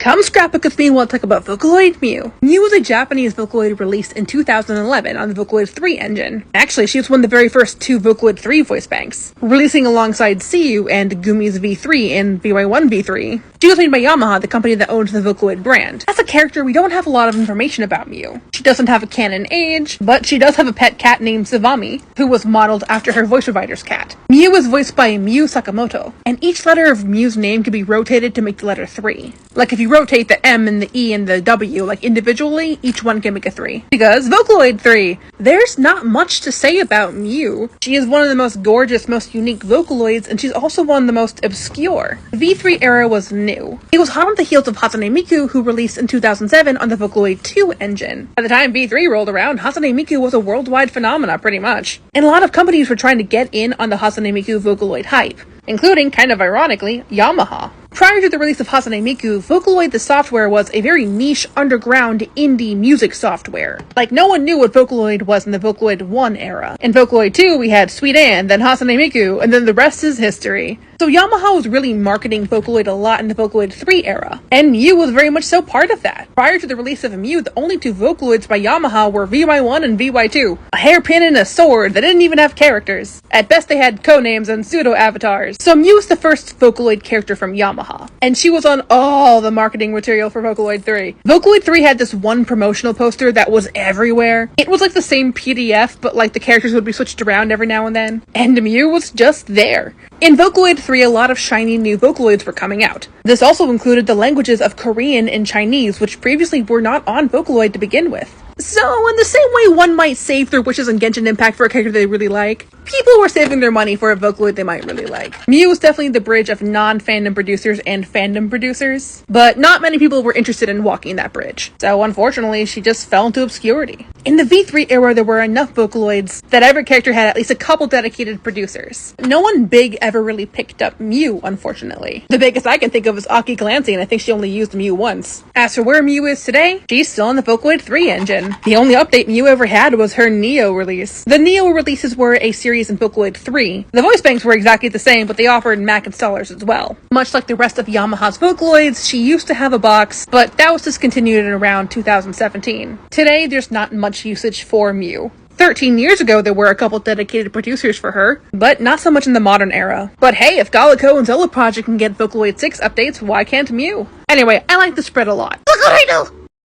Come scrapbook with me while I talk about Vocaloid Mew. Mew was a Japanese Vocaloid released in 2011 on the Vocaloid 3 engine. Actually, she was one of the very first two Vocaloid 3 voice banks, releasing alongside Siu and Gumi's V3 and VY1 V3. She was made by Yamaha, the company that owns the Vocaloid brand. As a character, we don't have a lot of information about Mew. She doesn't have a canon age, but she does have a pet cat named Savami, who was modeled after her voice provider's cat. Mew was voiced by Miu Sakamoto, and each letter of Mew's name can be rotated to make the letter 3. Like if you rotate the M and the E and the W, like individually, each one can make a 3. Because Vocaloid 3, there's not much to say about Mew. She is one of the most gorgeous, most unique Vocaloids, and she's also one of the most obscure. The V3 era was new. It was hot on the heels of Hatsune Miku, who released in 2007 on the Vocaloid 2 engine. By the time V3 rolled around, Hatsune Miku was a worldwide phenomena, pretty much. And a lot of companies were trying to get in on the Hatsune Miku Vocaloid hype, including, kind of ironically, Yamaha. Prior to the release of Hatsune Miku, Vocaloid the software was a very niche, underground, indie music software. Like, no one knew what Vocaloid was in the Vocaloid 1 era. In Vocaloid 2, we had Sweet Anne, then Hatsune Miku, and then the rest is history. So Yamaha was really marketing Vocaloid a lot in the Vocaloid 3 era, and Mew was very much so part of that. Prior to the release of Mew, the only two Vocaloids by Yamaha were VY1 and VY2, a hairpin and a sword that didn't even have characters. At best they had codenames and pseudo-avatars. So Mew was the first Vocaloid character from Yamaha, and she was on all the marketing material for Vocaloid 3. Vocaloid 3 had this one promotional poster that was everywhere. It was like the same PDF, but like the characters would be switched around every now and then, and Mew was just there. In Vocaloid 3, a lot of shiny new Vocaloids were coming out. This also included the languages of Korean and Chinese, which previously were not on Vocaloid to begin with. So, in the same way one might save their wishes on Genshin Impact for a character they really like, people were saving their money for a Vocaloid they might really like. Mew was definitely the bridge of non-fandom producers and fandom producers, but not many people were interested in walking that bridge. So, unfortunately, she just fell into obscurity. In the V3 era, there were enough Vocaloids that every character had at least a couple dedicated producers. No one big ever really picked up Mew, unfortunately. The biggest I can think of is Aki Clancy, and I think she only used Mew once. As for where Mew is today, she's still in the Vocaloid 3 engine. The only update Mew ever had was her Neo release. The Neo releases were a series in Vocaloid 3. The voice banks were exactly the same, but they offered Mac installers as well. Much like the rest of Yamaha's Vocaloids, she used to have a box, but that was discontinued in around 2017. Today, there's not much usage for Mew. 13 years ago, there were a couple dedicated producers for her, but not so much in the modern era. But hey, if Gallico and Zolo Project can get Vocaloid 6 updates, why can't Mew? Anyway, I like the spread a lot. Look what I do!